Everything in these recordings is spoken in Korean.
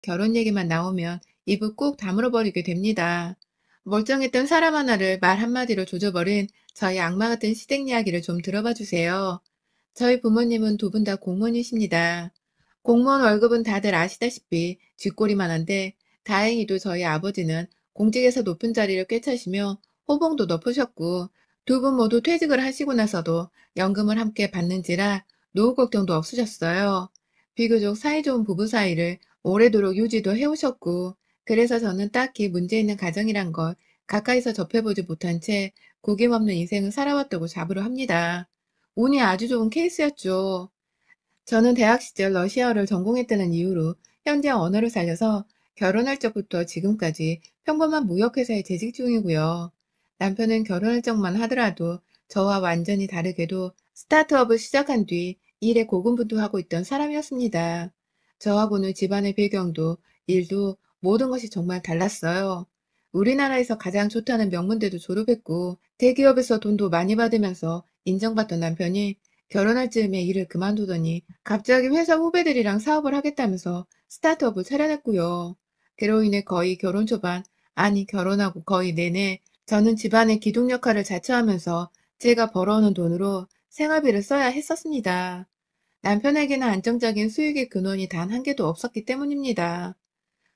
결혼 얘기만 나오면 입을 꾹 다물어 버리게 됩니다. 멀쩡했던 사람 하나를 말 한마디로 조져버린 저희 악마 같은 시댁 이야기를 좀 들어봐 주세요. 저희 부모님은 두 분 다 공무원이십니다. 공무원 월급은 다들 아시다시피 쥐꼬리만 한데 다행히도 저희 아버지는 공직에서 높은 자리를 꿰차시며 호봉도 높으셨고 두 분 모두 퇴직을 하시고 나서도 연금을 함께 받는지라 노후 걱정도 없으셨어요. 비교적 사이좋은 부부 사이를 오래도록 유지도 해오셨고 그래서 저는 딱히 문제 있는 가정이란 걸 가까이서 접해보지 못한 채 구김없는 인생을 살아왔다고 자부를 합니다. 운이 아주 좋은 케이스였죠. 저는 대학 시절 러시아어를 전공했다는 이유로 현지 언어를 살려서 결혼할 적부터 지금까지 평범한 무역회사에 재직 중이고요. 남편은 결혼할 적만 하더라도 저와 완전히 다르게도 스타트업을 시작한 뒤 일에 고군분투하고 있던 사람이었습니다. 저하고는 집안의 배경도 일도 모든 것이 정말 달랐어요. 우리나라에서 가장 좋다는 명문대도 졸업했고 대기업에서 돈도 많이 받으면서 인정받던 남편이 결혼할 즈음에 일을 그만두더니 갑자기 회사 후배들이랑 사업을 하겠다면서 스타트업을 차려냈고요. 그로 인해 거의 결혼 초반, 아니 결혼하고 거의 내내 저는 집안의 기둥 역할을 자처하면서 제가 벌어오는 돈으로 생활비를 써야 했었습니다. 남편에게는 안정적인 수익의 근원이 단 한 개도 없었기 때문입니다.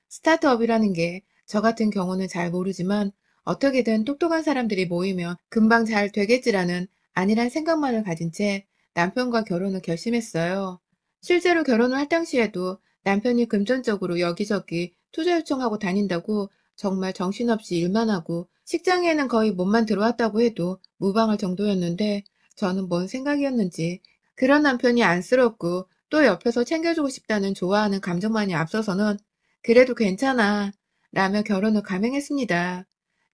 스타트업이라는 게 저 같은 경우는 잘 모르지만 어떻게든 똑똑한 사람들이 모이면 금방 잘 되겠지라는 안일한 생각만을 가진 채 남편과 결혼을 결심했어요. 실제로 결혼을 할 당시에도 남편이 금전적으로 여기저기 투자 요청하고 다닌다고 정말 정신없이 일만 하고 식장에는 거의 몸만 들어왔다고 해도 무방할 정도였는데 저는 뭔 생각이었는지 그런 남편이 안쓰럽고 또 옆에서 챙겨주고 싶다는 좋아하는 감정만이 앞서서는 그래도 괜찮아 라며 결혼을 감행했습니다.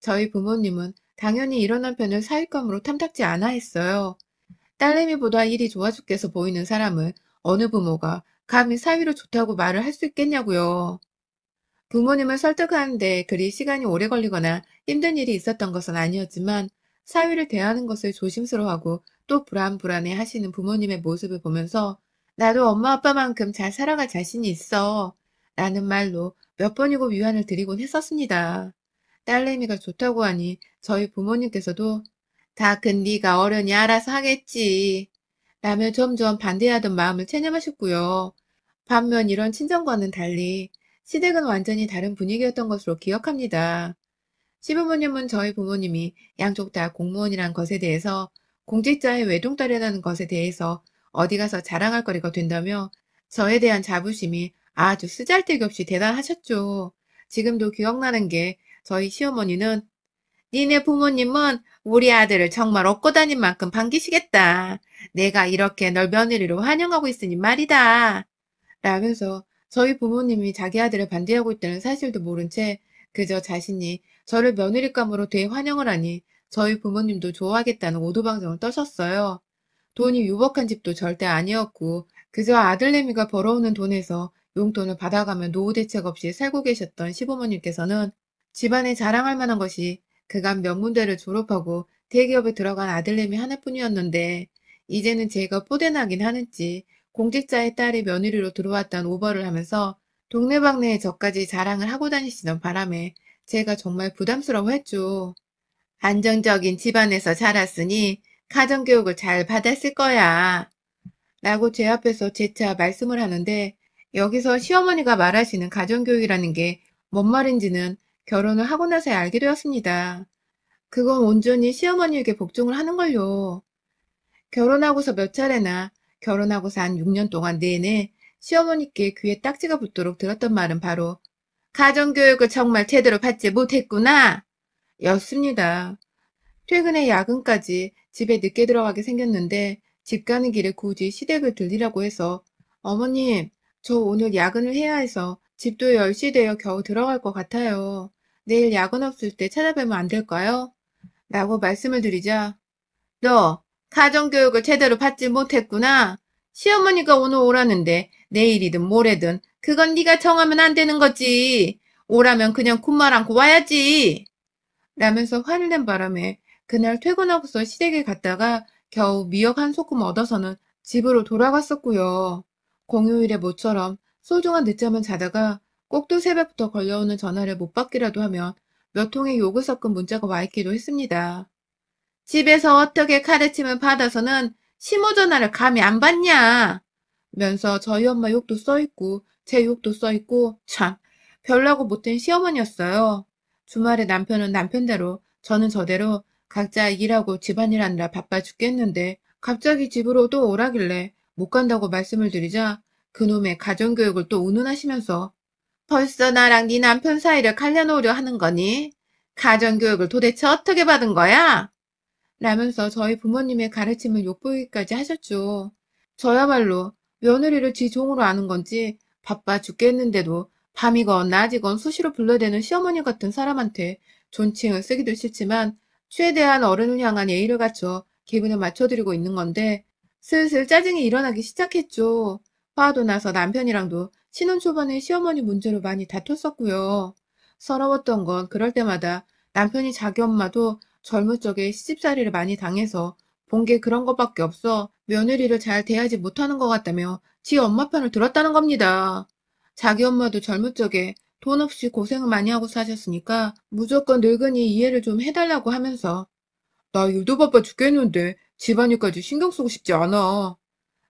저희 부모님은 당연히 이런 남편을 사윗감으로 탐탁지 않아 했어요. 딸내미보다 일이 좋아 죽겠어 보이는 사람을 어느 부모가 감히 사위로 좋다고 말을 할 수 있겠냐고요. 부모님을 설득하는데 그리 시간이 오래 걸리거나 힘든 일이 있었던 것은 아니었지만 사위를 대하는 것을 조심스러워하고 또 불안불안해 하시는 부모님의 모습을 보면서 나도 엄마 아빠만큼 잘 살아갈 자신이 있어 라는 말로 몇 번이고 위안을 드리곤 했었습니다. 딸내미가 좋다고 하니 저희 부모님께서도 다 큰 네가 어련히 알아서 하겠지 라며 점점 반대하던 마음을 체념하셨고요. 반면 이런 친정과는 달리 시댁은 완전히 다른 분위기였던 것으로 기억합니다. 시부모님은 저희 부모님이 양쪽 다 공무원이란 것에 대해서 공직자의 외동딸이라는 것에 대해서 어디 가서 자랑할 거리가 된다며 저에 대한 자부심이 아주 쓰잘데기 없이 대단하셨죠. 지금도 기억나는 게 저희 시어머니는 니네 부모님은 우리 아들을 정말 업고 다닌 만큼 반기시겠다. 내가 이렇게 널 며느리로 환영하고 있으니 말이다. 라면서 저희 부모님이 자기 아들을 반대하고 있다는 사실도 모른 채 그저 자신이 저를 며느리감으로 대환영을 하니 저희 부모님도 좋아하겠다는 오두방정을 떠셨어요. 돈이 유복한 집도 절대 아니었고 그저 아들내미가 벌어오는 돈에서 용돈을 받아가며 노후 대책 없이 살고 계셨던 시부모님께서는 집안에 자랑할 만한 것이 그간 명문대를 졸업하고 대기업에 들어간 아들내미 하나뿐이었는데 이제는 제가 뽀대나긴 하는지 공직자의 딸이 며느리로 들어왔다는 오버를 하면서 동네방네에 저까지 자랑을 하고 다니시던 바람에 제가 정말 부담스러워했죠. 안정적인 집안에서 자랐으니 가정교육을 잘 받았을 거야. 라고 제 앞에서 재차 말씀을 하는데 여기서 시어머니가 말하시는 가정교육이라는 게 뭔 말인지는 결혼을 하고 나서야 알게 되었습니다. 그건 온전히 시어머니에게 복종을 하는걸요. 결혼하고서 몇 차례나 결혼하고서 한 6년 동안 내내 시어머니께 귀에 딱지가 붙도록 들었던 말은 바로 가정교육을 정말 제대로 받지 못했구나 였습니다. 퇴근에 야근까지 집에 늦게 들어가게 생겼는데 집 가는 길에 굳이 시댁을 들리라고 해서 어머님, 저 오늘 야근을 해야 해서 집도 10시 되어 겨우 들어갈 것 같아요. 내일 야근 없을 때 찾아뵈면 안 될까요? 라고 말씀을 드리자 너 가정교육을 제대로 받지 못했구나. 시어머니가 오늘 오라는데 내일이든 모레든 그건 네가 정하면 안 되는 거지. 오라면 그냥 군말 않고 와야지. 라면서 화를 낸 바람에 그날 퇴근하고서 시댁에 갔다가 겨우 미역 한 소끔 얻어서는 집으로 돌아갔었고요. 공휴일에 모처럼 소중한 늦잠을 자다가 꼭두 새벽부터 걸려오는 전화를 못 받기라도 하면 몇 통의 욕을 섞은 문자가 와 있기도 했습니다. 집에서 어떻게 가르침을 받아서는 시모 전화를 감히 안 받냐? 면서 저희 엄마 욕도 써있고 제 욕도 써있고 참 별나고 못된 시어머니였어요. 주말에 남편은 남편대로 저는 저대로 각자 일하고 집안일 하느라 바빠 죽겠는데 갑자기 집으로 또 오라길래 못 간다고 말씀을 드리자 그놈의 가정교육을 또 운운하시면서 벌써 나랑 네 남편 사이를 갈려놓으려 하는 거니? 가정교육을 도대체 어떻게 받은 거야? 라면서 저희 부모님의 가르침을 욕보이기까지 하셨죠. 저야말로 며느리를 지 종으로 아는 건지 바빠 죽겠는데도 밤이건 낮이건 수시로 불러대는 시어머니 같은 사람한테 존칭을 쓰기도 싫지만 최대한 어른을 향한 예의를 갖춰 기분을 맞춰드리고 있는 건데 슬슬 짜증이 일어나기 시작했죠. 화도 나서 남편이랑도 신혼 초반에 시어머니 문제로 많이 다퉜었고요. 서러웠던 건 그럴 때마다 남편이 자기 엄마도 젊은 적에 시집살이를 많이 당해서 본 게 그런 것밖에 없어 며느리를 잘 대하지 못하는 것 같다며 지 엄마 편을 들었다는 겁니다. 자기 엄마도 젊은 적에 돈 없이 고생을 많이 하고 사셨으니까 무조건 늙은이 이해를 좀 해달라고 하면서 나 일도 바빠 죽겠는데 집안일까지 신경 쓰고 싶지 않아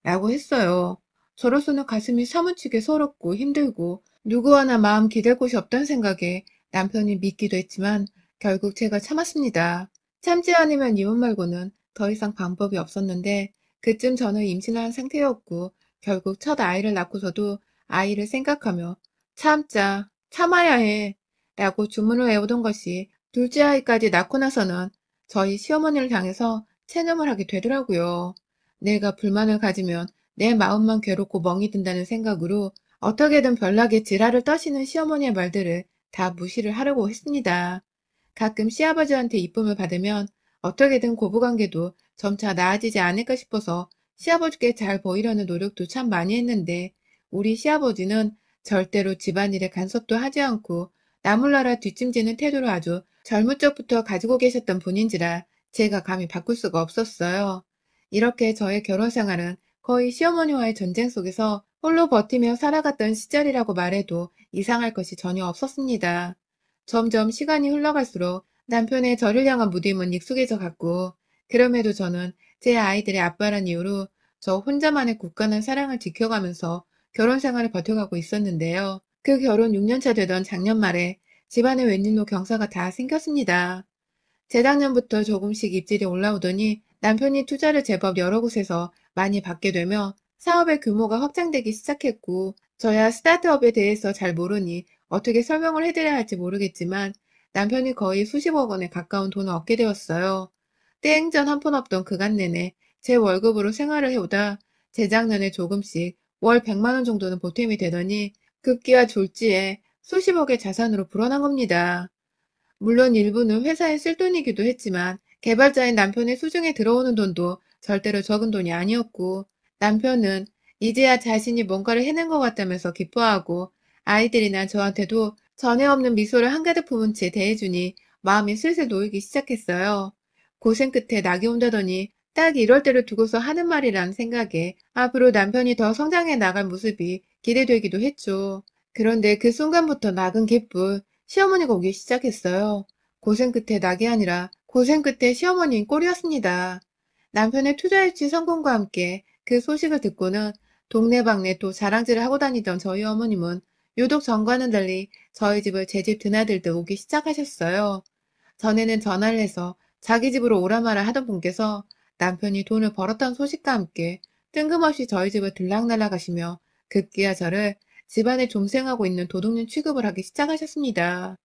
라고 했어요. 저로서는 가슴이 사무치게 서럽고 힘들고 누구 하나 마음 기댈 곳이 없다는 생각에 남편이 믿기도 했지만 결국 제가 참았습니다. 참지 않으면 이혼 말고는 더 이상 방법이 없었는데 그쯤 저는 임신을 한 상태였고 결국 첫 아이를 낳고서도 아이를 생각하며 참자, 참아야 해 라고 주문을 외우던 것이 둘째 아이까지 낳고 나서는 저희 시어머니를 향해서 체념을 하게 되더라고요. 내가 불만을 가지면 내 마음만 괴롭고 멍이 든다는 생각으로 어떻게든 별나게 지랄을 떠시는 시어머니의 말들을 다 무시를 하려고 했습니다. 가끔 시아버지한테 이쁨을 받으면 어떻게든 고부관계도 점차 나아지지 않을까 싶어서 시아버지께 잘 보이려는 노력도 참 많이 했는데 우리 시아버지는 절대로 집안일에 간섭도 하지 않고 나몰라라 뒷짐지는 태도를 아주 젊은 적부터 가지고 계셨던 분인지라 제가 감히 바꿀 수가 없었어요. 이렇게 저의 결혼 생활은 거의 시어머니와의 전쟁 속에서 홀로 버티며 살아갔던 시절이라고 말해도 이상할 것이 전혀 없었습니다. 점점 시간이 흘러갈수록 남편의 저를 향한 무딤은 익숙해져 갔고 그럼에도 저는 제 아이들의 아빠란 이유로 저 혼자만의 굳건한 사랑을 지켜가면서 결혼 생활을 버텨가고 있었는데요. 그 결혼 6년차 되던 작년 말에 집안에 웬일로 경사가 다 생겼습니다. 재작년부터 조금씩 입질이 올라오더니 남편이 투자를 제법 여러 곳에서 많이 받게 되며 사업의 규모가 확장되기 시작했고 저야 스타트업에 대해서 잘 모르니 어떻게 설명을 해드려야 할지 모르겠지만 남편이 거의 수십억 원에 가까운 돈을 얻게 되었어요. 땡전 한 푼 없던 그간 내내 제 월급으로 생활을 해오다 재작년에 조금씩 월 100만 원 정도는 보탬이 되더니 급기야 졸지에 수십억의 자산으로 불어난 겁니다. 물론 일부는 회사에 쓸 돈이기도 했지만 개발자인 남편의 수중에 들어오는 돈도 절대로 적은 돈이 아니었고 남편은 이제야 자신이 뭔가를 해낸 것 같다면서 기뻐하고 아이들이나 저한테도 전에 없는 미소를 한가득 품은 채 대해주니 마음이 슬슬 놓이기 시작했어요. 고생 끝에 낙이 온다더니 딱 이럴 때를 두고서 하는 말이라는 생각에 앞으로 남편이 더 성장해 나갈 모습이 기대되기도 했죠. 그런데 그 순간부터 낙은 개뿔 시어머니가 오기 시작했어요. 고생 끝에 낙이 아니라 고생 끝에 시어머니인 꼴이었습니다. 남편의 투자일치 성공과 함께 그 소식을 듣고는 동네방네 또 자랑질을 하고 다니던 저희 어머님은 유독 전과는 달리 저희 집을 제 집 드나들듯 오기 시작하셨어요. 전에는 전화를 해서 자기 집으로 오라 마라 하던 분께서 남편이 돈을 벌었다는 소식과 함께 뜬금없이 저희 집을 들락날락 하시며 급기야 저를 집안에 좀생하고 있는 도둑년 취급을 하기 시작하셨습니다.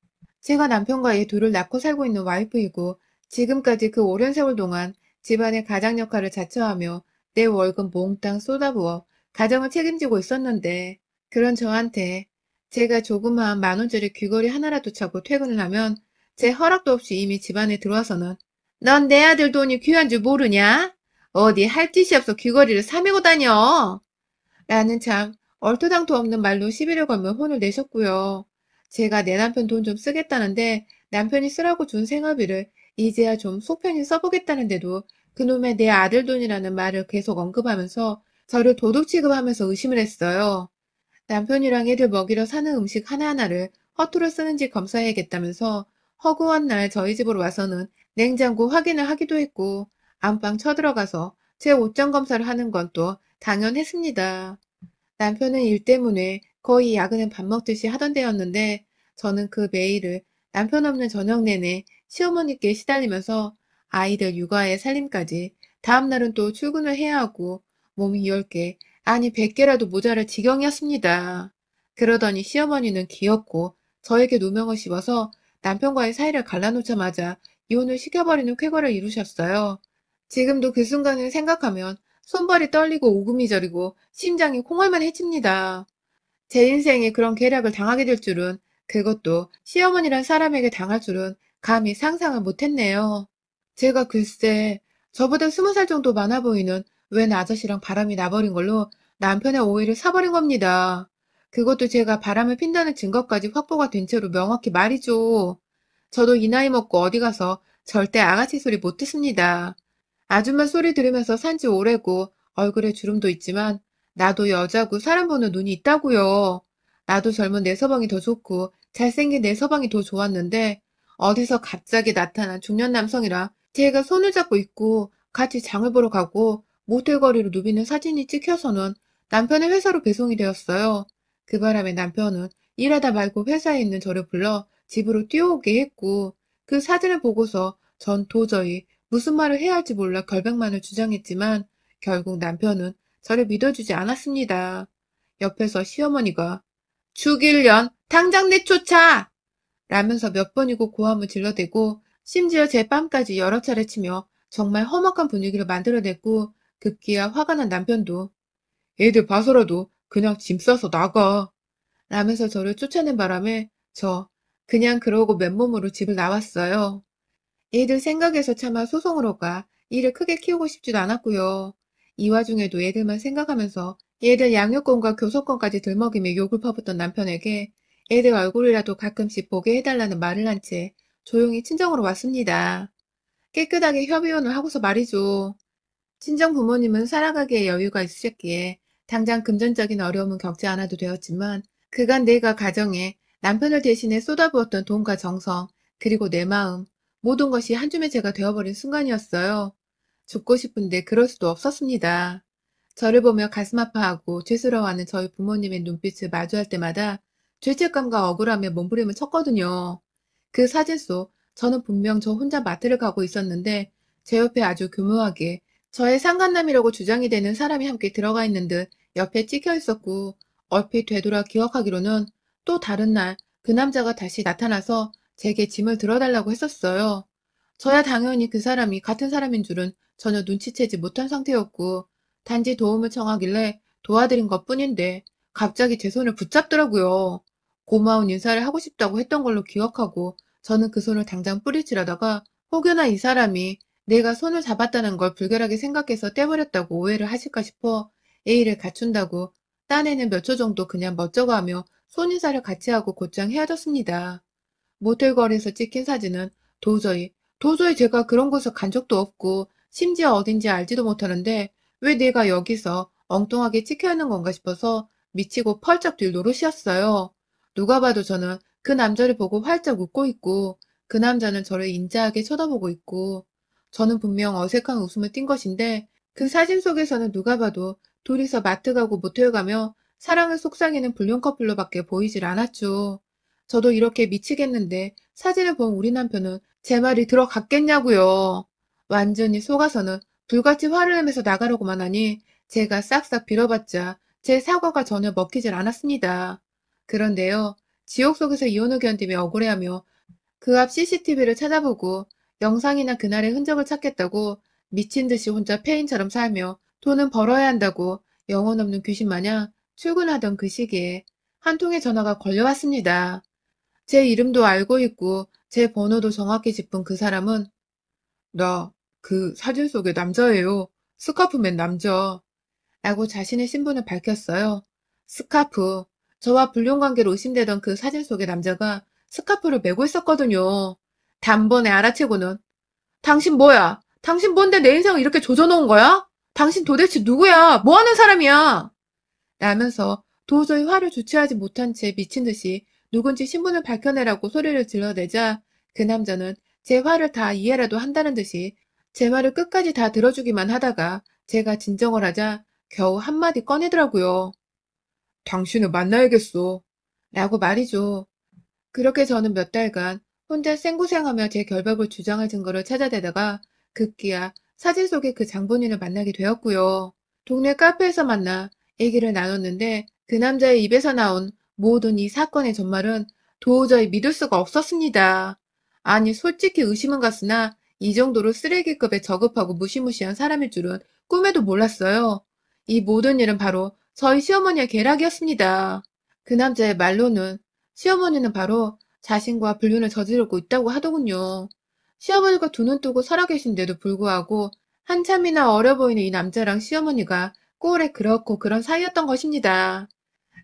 제가 남편과 애 둘을 낳고 살고 있는 와이프이고 지금까지 그 오랜 세월 동안 집안의 가장 역할을 자처하며 내 월급 몽땅 쏟아부어 가정을 책임지고 있었는데 그런 저한테 제가 조그마한 10,000원짜리 귀걸이 하나라도 차고 퇴근을 하면 제 허락도 없이 이미 집안에 들어와서는 넌 내 아들 돈이 귀한 줄 모르냐? 어디 할 짓이 없어 귀걸이를 사매고 다녀? 라는 참 얼토당토 없는 말로 시비를 걸며 혼을 내셨고요. 제가 내 남편 돈 좀 쓰겠다는데 남편이 쓰라고 준 생활비를 이제야 좀 속편히 써보겠다는데도 그놈의 내 아들 돈이라는 말을 계속 언급하면서 저를 도둑 취급하면서 의심을 했어요. 남편이랑 애들 먹이러 사는 음식 하나하나를 허투루 쓰는지 검사해야겠다면서 허구한 날 저희 집으로 와서는 냉장고 확인을 하기도 했고 안방 쳐들어가서 제 옷장 검사를 하는 건 또 당연했습니다. 남편은 일 때문에 거의 야근은 밥 먹듯이 하던 때였는데 저는 그 매일을 남편 없는 저녁 내내 시어머니께 시달리면서 아이들 육아에 살림까지 다음날은 또 출근을 해야 하고 몸이 10개, 아니 100개라도 모자랄 지경이었습니다. 그러더니 시어머니는 귀엽고 저에게 누명을 씌워서 남편과의 사이를 갈라놓자마자 이혼을 시켜버리는 쾌거를 이루셨어요. 지금도 그 순간을 생각하면 손발이 떨리고 오금이 저리고 심장이 콩알만 해집니다. 제 인생에 그런 계략을 당하게 될 줄은, 그것도 시어머니란 사람에게 당할 줄은 감히 상상을 못했네요. 제가 글쎄 저보다 20살 정도 많아 보이는 웬 아저씨랑 바람이 나버린 걸로 남편의 오해를 사버린 겁니다. 그것도 제가 바람을 핀다는 증거까지 확보가 된 채로 명확히 말이죠. 저도 이 나이 먹고 어디 가서 절대 아가씨 소리 못 듣습니다. 아줌마 소리 들으면서 산지 오래고 얼굴에 주름도 있지만 나도 여자고 사람 보는 눈이 있다고요. 나도 젊은 내 서방이 더 좋고 잘생긴 내 서방이 더 좋았는데 어디서 갑자기 나타난 중년 남성이랑 제가 손을 잡고 있고 같이 장을 보러 가고 모텔 거리로 누비는 사진이 찍혀서는 남편의 회사로 배송이 되었어요. 그 바람에 남편은 일하다 말고 회사에 있는 저를 불러 집으로 뛰어오게 했고 그 사진을 보고서 전 도저히 무슨 말을 해야 할지 몰라 결백만을 주장했지만 결국 남편은 저를 믿어주지 않았습니다. 옆에서 시어머니가 죽일년 당장 내쫓아! 라면서 몇 번이고 고함을 질러대고 심지어 제 뺨까지 여러 차례 치며 정말 험악한 분위기를 만들어냈고 급기야 화가 난 남편도 애들 봐서라도 그냥 짐 싸서 나가 라면서 저를 쫓아낸 바람에 저 그냥 그러고 맨몸으로 집을 나왔어요. 애들 생각에서 차마 소송으로 가 일을 크게 키우고 싶지도 않았고요. 이 와중에도 애들만 생각하면서 애들 양육권과 교섭권까지 들먹이며 욕을 퍼붓던 남편에게 애들 얼굴이라도 가끔씩 보게 해달라는 말을 한 채 조용히 친정으로 왔습니다. 깨끗하게 협의혼을 하고서 말이죠. 친정 부모님은 살아가기에 여유가 있으셨기에 당장 금전적인 어려움은 겪지 않아도 되었지만 그간 내가 가정에 남편을 대신해 쏟아부었던 돈과 정성, 그리고 내 마음, 모든 것이 한 줌의 재가 되어버린 순간이었어요. 죽고 싶은데 그럴 수도 없었습니다. 저를 보며 가슴 아파하고 죄스러워하는 저희 부모님의 눈빛을 마주할 때마다 죄책감과 억울함에 몸부림을 쳤거든요. 그 사진 속 저는 분명 저 혼자 마트를 가고 있었는데 제 옆에 아주 교묘하게 저의 상간남이라고 주장이 되는 사람이 함께 들어가 있는 듯 옆에 찍혀 있었고 얼핏 되돌아 기억하기로는 또 다른 날 그 남자가 다시 나타나서 제게 짐을 들어달라고 했었어요. 저야 당연히 그 사람이 같은 사람인 줄은 전혀 눈치채지 못한 상태였고 단지 도움을 청하길래 도와드린 것뿐인데 갑자기 제 손을 붙잡더라고요. 고마운 인사를 하고 싶다고 했던 걸로 기억하고 저는 그 손을 당장 뿌리치려다가 혹여나 이 사람이 내가 손을 잡았다는 걸 불결하게 생각해서 떼버렸다고 오해를 하실까 싶어 예의를 갖춘다고 딴에는 몇 초 정도 그냥 멋쩍어 하며 손인사를 같이 하고 곧장 헤어졌습니다. 모텔 거리에서 찍힌 사진은 도저히 제가 그런 곳을 간 적도 없고 심지어 어딘지 알지도 못하는데 왜 내가 여기서 엉뚱하게 찍혀 있는 건가 싶어서 미치고 펄쩍 뛸 노릇이었어요. 누가 봐도 저는 그 남자를 보고 활짝 웃고 있고 그 남자는 저를 인자하게 쳐다보고 있고 저는 분명 어색한 웃음을 띈 것인데 그 사진 속에서는 누가 봐도 둘이서 마트 가고 모텔 가며 사랑을 속삭이는 불륜 커플로밖에 보이질 않았죠. 저도 이렇게 미치겠는데 사진을 본 우리 남편은 제 말이 들어갔겠냐고요. 완전히 속아서는 불같이 화를 내면서 나가려고만 하니 제가 싹싹 빌어봤자 제 사과가 전혀 먹히질 않았습니다. 그런데요, 지옥 속에서 이혼을 견디며 억울해하며 그 앞 CCTV를 찾아보고 영상이나 그날의 흔적을 찾겠다고 미친 듯이 혼자 폐인처럼 살며 돈은 벌어야 한다고 영혼 없는 귀신 마냥 출근하던 그 시기에 한 통의 전화가 걸려왔습니다. 제 이름도 알고 있고 제 번호도 정확히 짚은 그 사람은 나 그 사진 속의 남자예요. 스카프 맨 남자. 라고 자신의 신분을 밝혔어요. 스카프. 저와 불륜관계로 의심되던 그 사진 속의 남자가 스카프를 메고 있었거든요. 단번에 알아채고는 당신 뭐야? 당신 뭔데 내 인생을 이렇게 조져놓은 거야? 당신 도대체 누구야? 뭐 하는 사람이야? 라면서 도저히 화를 주체하지 못한 채 미친 듯이 누군지 신분을 밝혀내라고 소리를 질러대자 그 남자는 제 화를 다 이해라도 한다는 듯이 제 말을 끝까지 다 들어주기만 하다가 제가 진정을 하자 겨우 한마디 꺼내더라고요. 당신을 만나야겠어. 라고 말이죠. 그렇게 저는 몇 달간 혼자 생고생하며 제 결박을 주장할 증거를 찾아대다가 급기야 사진 속의 그 장본인을 만나게 되었고요. 동네 카페에서 만나 얘기를 나눴는데 그 남자의 입에서 나온 모든 이 사건의 전말은 도저히 믿을 수가 없었습니다. 아니 솔직히 의심은 갔으나 이 정도로 쓰레기급에 저급하고 무시무시한 사람일 줄은 꿈에도 몰랐어요. 이 모든 일은 바로 저희 시어머니의 계략이었습니다. 그 남자의 말로는 시어머니는 바로 자신과 불륜을 저지르고 있다고 하더군요. 시어머니가 두 눈 뜨고 살아계신데도 불구하고 한참이나 어려 보이는 이 남자랑 시어머니가 꼴에 그렇고 그런 사이였던 것입니다.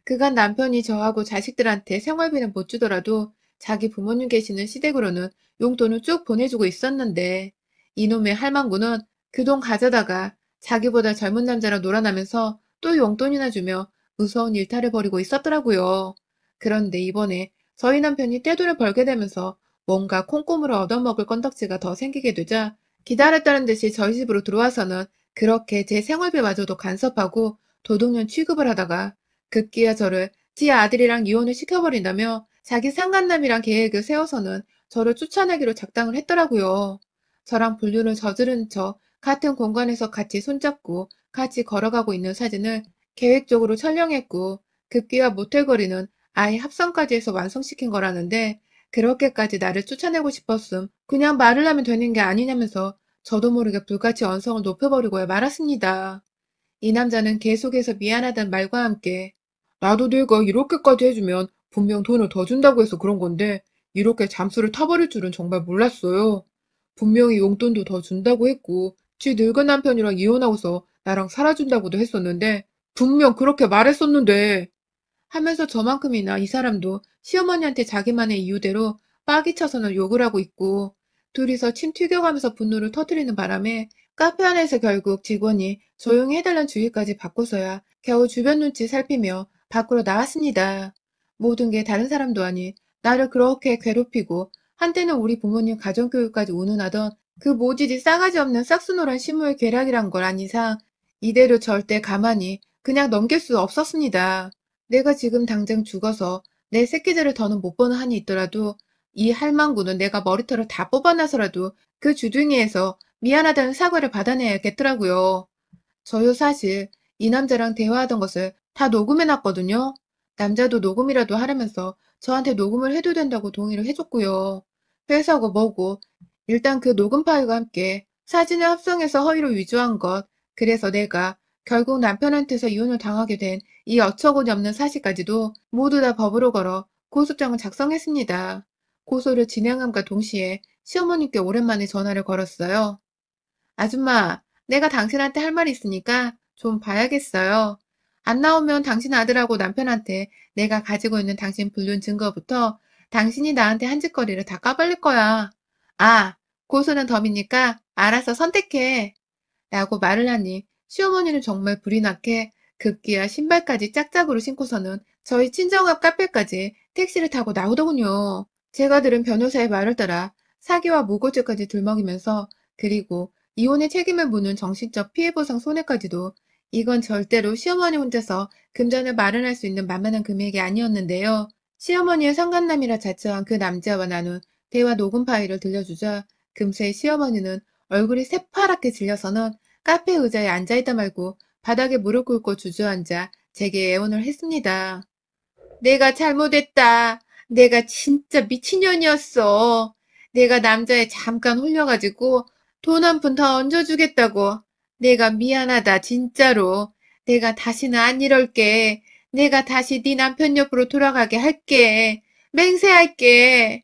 그간 남편이 저하고 자식들한테 생활비는 못 주더라도 자기 부모님 계시는 시댁으로는 용돈을 쭉 보내주고 있었는데 이놈의 할망구는 그 돈 가져다가 자기보다 젊은 남자랑 놀아나면서 또 용돈이나 주며 무서운 일탈을 벌이고 있었더라고요. 그런데 이번에 저희 남편이 떼돈을 벌게 되면서 뭔가 콩고물을 얻어먹을 건덕지가 더 생기게 되자 기다렸다는 듯이 저희 집으로 들어와서는 그렇게 제 생활비마저도 간섭하고 도둑년 취급을 하다가 급기야 저를 지 아들이랑 이혼을 시켜버린다며 자기 상간남이랑 계획을 세워서는 저를 쫓아내기로 작당을 했더라고요. 저랑 불륜을 저지른 척 같은 공간에서 같이 손잡고 같이 걸어가고 있는 사진을 계획적으로 촬영했고 급기야 모텔거리는 아예 합성까지 해서 완성시킨 거라는데 그렇게까지 나를 쫓아내고 싶었음 그냥 말을 하면 되는 게 아니냐면서 저도 모르게 불같이 언성을 높여버리고야 말았습니다. 이 남자는 계속해서 미안하다는 말과 함께 나도 내가 이렇게까지 해주면 분명 돈을 더 준다고 해서 그런 건데 이렇게 잠수를 타버릴 줄은 정말 몰랐어요. 분명히 용돈도 더 준다고 했고 지 늙은 남편이랑 이혼하고서 나랑 살아준다고도 했었는데 분명 그렇게 말했었는데 하면서 저만큼이나 이 사람도 시어머니한테 자기만의 이유대로 빠기 쳐서는 욕을 하고 있고 둘이서 침 튀겨가면서 분노를 터뜨리는 바람에 카페 안에서 결국 직원이 조용히 해달란 주의까지 받고서야 겨우 주변 눈치 살피며 밖으로 나왔습니다. 모든 게 다른 사람도 아닌 나를 그렇게 괴롭히고 한때는 우리 부모님 가정교육까지 운운하던 그 모질이 싸가지 없는 싹수노란 시무의 계략이란 걸 안 이상 이대로 절대 가만히 그냥 넘길 수 없었습니다. 내가 지금 당장 죽어서 내 새끼들을 더는 못 보는 한이 있더라도 이 할망구는 내가 머리털을 다 뽑아놔서라도 그 주둥이에서 미안하다는 사과를 받아내야겠더라고요. 저요 사실 이 남자랑 대화하던 것을 다 녹음해놨거든요. 남자도 녹음이라도 하려면서 저한테 녹음을 해도 된다고 동의를 해줬고요. 회사고 뭐고 일단 그 녹음 파일과 함께 사진을 합성해서 허위로 위조한 것 그래서 내가 결국 남편한테서 이혼을 당하게 된 이 어처구니 없는 사실까지도 모두 다 법으로 걸어 고소장을 작성했습니다. 고소를 진행함과 동시에 시어머님께 오랜만에 전화를 걸었어요. 아줌마, 내가 당신한테 할 말이 있으니까 좀 봐야겠어요. 안 나오면 당신 아들하고 남편한테 내가 가지고 있는 당신 불륜 증거부터 당신이 나한테 한 짓거리를 다 까발릴 거야. 아, 고소는 덤이니까 알아서 선택해. 라고 말을 하니 시어머니는 정말 불이 나게 급기야 신발까지 짝짝으로 신고서는 저희 친정앞 카페까지 택시를 타고 나오더군요. 제가 들은 변호사의 말을 따라 사기와 무고죄까지 들먹이면서 그리고 이혼의 책임을 묻는 정신적 피해보상 손해까지도 이건 절대로 시어머니 혼자서 금전을 마련할 수 있는 만만한 금액이 아니었는데요. 시어머니의 상간남이라 자처한 그 남자와 나눈 대화 녹음 파일을 들려주자 금세 시어머니는 얼굴이 새파랗게 질려서는 카페 의자에 앉아있다 말고 바닥에 무릎 꿇고 주저앉아 제게 애원을 했습니다. 내가 잘못했다. 내가 진짜 미친년이었어. 내가 남자에 잠깐 홀려가지고 돈 한 푼 더 얹어주겠다고. 내가 미안하다, 진짜로. 내가 다시는 안 이럴게. 내가 다시 네 남편 옆으로 돌아가게 할게. 맹세할게.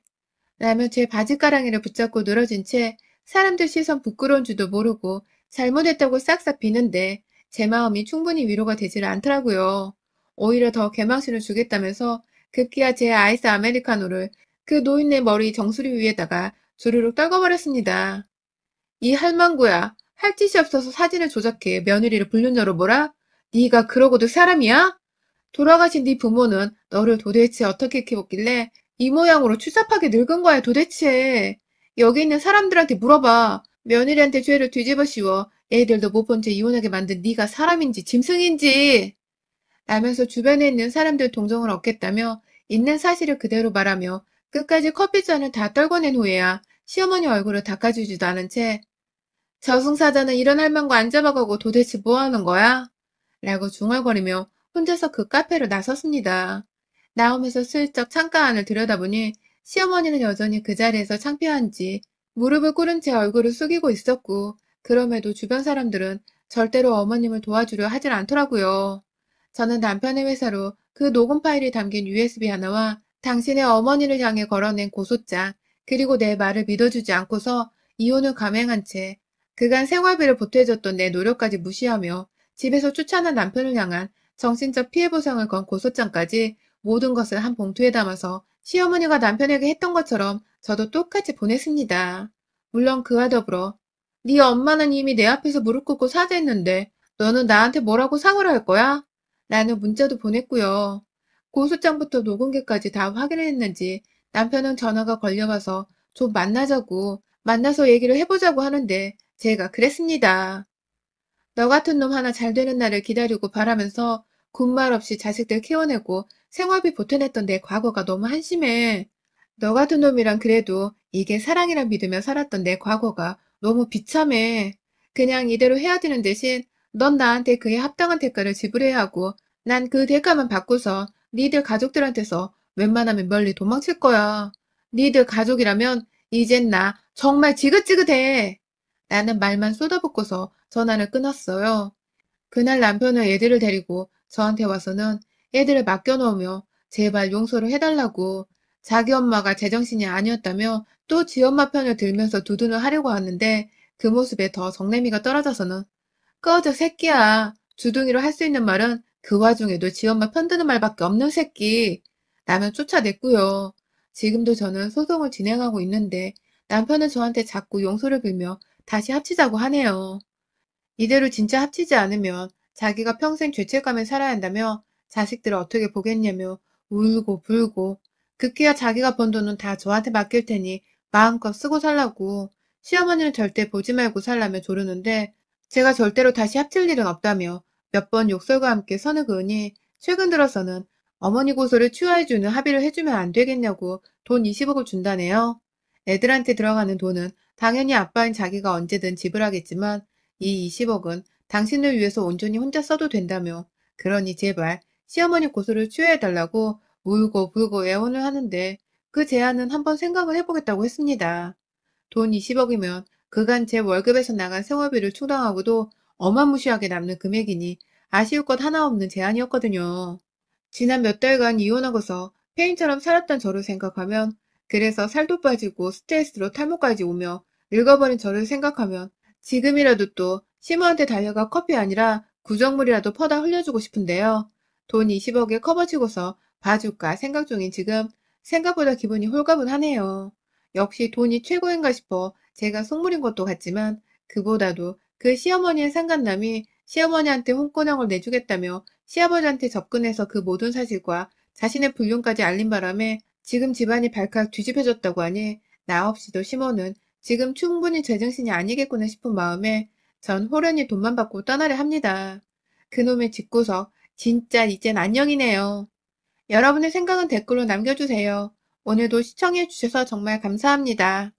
라며 제 바지가랑이를 붙잡고 늘어진 채 사람들 시선 부끄러운 줄도 모르고 잘못했다고 싹싹 비는데 제 마음이 충분히 위로가 되질 않더라고요. 오히려 더 개망신을 주겠다면서 급기야 제 아이스 아메리카노를 그 노인네 머리 정수리 위에다가 주르륵 떨궈버렸습니다. 이 할망구야, 할 짓이 없어서 사진을 조작해 며느리를 불륜녀로 몰아? 네가 그러고도 사람이야? 돌아가신 네 부모는 너를 도대체 어떻게 키웠길래 이 모양으로 추잡하게 늙은 거야 도대체. 여기 있는 사람들한테 물어봐. 며느리한테 죄를 뒤집어 씌워 애들도 못 본 채 이혼하게 만든 네가 사람인지 짐승인지. 라면서 주변에 있는 사람들 동정을 얻겠다며 있는 사실을 그대로 말하며 끝까지 커피잔을 다 떨궈낸 후에야 시어머니 얼굴을 닦아주지도 않은 채 저승사자는 이런 할망구 안 잡아가고 도대체 뭐 하는 거야? 라고 중얼거리며 혼자서 그 카페로 나섰습니다. 나오면서 슬쩍 창가 안을 들여다보니 시어머니는 여전히 그 자리에서 창피한지 무릎을 꿇은 채 얼굴을 숙이고 있었고 그럼에도 주변 사람들은 절대로 어머님을 도와주려 하질 않더라고요. 저는 남편의 회사로 그 녹음 파일이 담긴 USB 하나와 당신의 어머니를 향해 걸어낸 고소장 그리고 내 말을 믿어주지 않고서 이혼을 감행한 채 그간 생활비를 보태줬던 내 노력까지 무시하며 집에서 쫓아난 남편을 향한 정신적 피해 보상을 건 고소장까지 모든 것을 한 봉투에 담아서 시어머니가 남편에게 했던 것처럼 저도 똑같이 보냈습니다. 물론 그와 더불어 네 엄마는 이미 내 앞에서 무릎 꿇고 사죄했는데 너는 나한테 뭐라고 사과를 할 거야? 라는 문자도 보냈고요. 고소장부터 녹음기까지 다 확인을 했는지 남편은 전화가 걸려와서 좀 만나자고 만나서 얘기를 해보자고 하는데 제가 그랬습니다. 너 같은 놈 하나 잘 되는 날을 기다리고 바라면서 군말 없이 자식들 키워내고 생활비 보태냈던 내 과거가 너무 한심해. 너 같은 놈이랑 그래도 이게 사랑이란 믿으며 살았던 내 과거가 너무 비참해. 그냥 이대로 헤어지는 대신 넌 나한테 그에 합당한 대가를 지불해야 하고 난 그 대가만 받고서 니들 가족들한테서 웬만하면 멀리 도망칠 거야. 니들 가족이라면 이젠 나 정말 지긋지긋해. 라는 말만 쏟아붓고서 전화를 끊었어요. 그날 남편은 애들을 데리고 저한테 와서는 애들을 맡겨놓으며 제발 용서를 해달라고 자기 엄마가 제정신이 아니었다며 또 지 엄마 편을 들면서 두둔을 하려고 하는데 그 모습에 더 정내미가 떨어져서는 꺼져 새끼야. 주둥이로 할 수 있는 말은 그 와중에도 지 엄마 편드는 말밖에 없는 새끼. 라며 쫓아냈고요. 지금도 저는 소송을 진행하고 있는데 남편은 저한테 자꾸 용서를 빌며 다시 합치자고 하네요. 이대로 진짜 합치지 않으면 자기가 평생 죄책감에 살아야 한다며 자식들을 어떻게 보겠냐며 울고 불고 급기야 자기가 번 돈은 다 저한테 맡길 테니 마음껏 쓰고 살라고 시어머니는 절대 보지 말고 살라며 조르는데 제가 절대로 다시 합칠 일은 없다며 몇 번 욕설과 함께 선을 그으니 최근 들어서는 어머니 고소를 취하해주는 합의를 해주면 안 되겠냐고 돈 20억을 준다네요. 애들한테 들어가는 돈은 당연히 아빠인 자기가 언제든 지불하겠지만 이 20억은 당신을 위해서 온전히 혼자 써도 된다며 그러니 제발 시어머니 고소를 취해달라고 울고 불고 애원을 하는데 그 제안은 한번 생각을 해보겠다고 했습니다. 돈 20억이면 그간 제 월급에서 나간 생활비를 충당하고도 어마무시하게 남는 금액이니 아쉬울 것 하나 없는 제안이었거든요. 지난 몇 달간 이혼하고서 폐인처럼 살았던 저를 생각하면 그래서 살도 빠지고 스트레스로 탈모까지 오며 늙어버린 저를 생각하면 지금이라도 또 시모한테 달려가 커피 아니라 구정물이라도 퍼다 흘려주고 싶은데요. 돈 20억에 커버치고서 봐줄까 생각 중인 지금 생각보다 기분이 홀가분하네요. 역시 돈이 최고인가 싶어 제가 속물인 것도 같지만 그보다도 그 시어머니의 상간남이 시어머니한테 홍군형을 내주겠다며 시아버지한테 접근해서 그 모든 사실과 자신의 불륜까지 알린 바람에 지금 집안이 발칵 뒤집혀졌다고 하니 나 없이도 시모는 지금 충분히 제정신이 아니겠구나 싶은 마음에 전 호련히 돈만 받고 떠나려 합니다. 그놈의 집구석 진짜 이젠 안녕이네요. 여러분의 생각은 댓글로 남겨주세요. 오늘도 시청해주셔서 정말 감사합니다.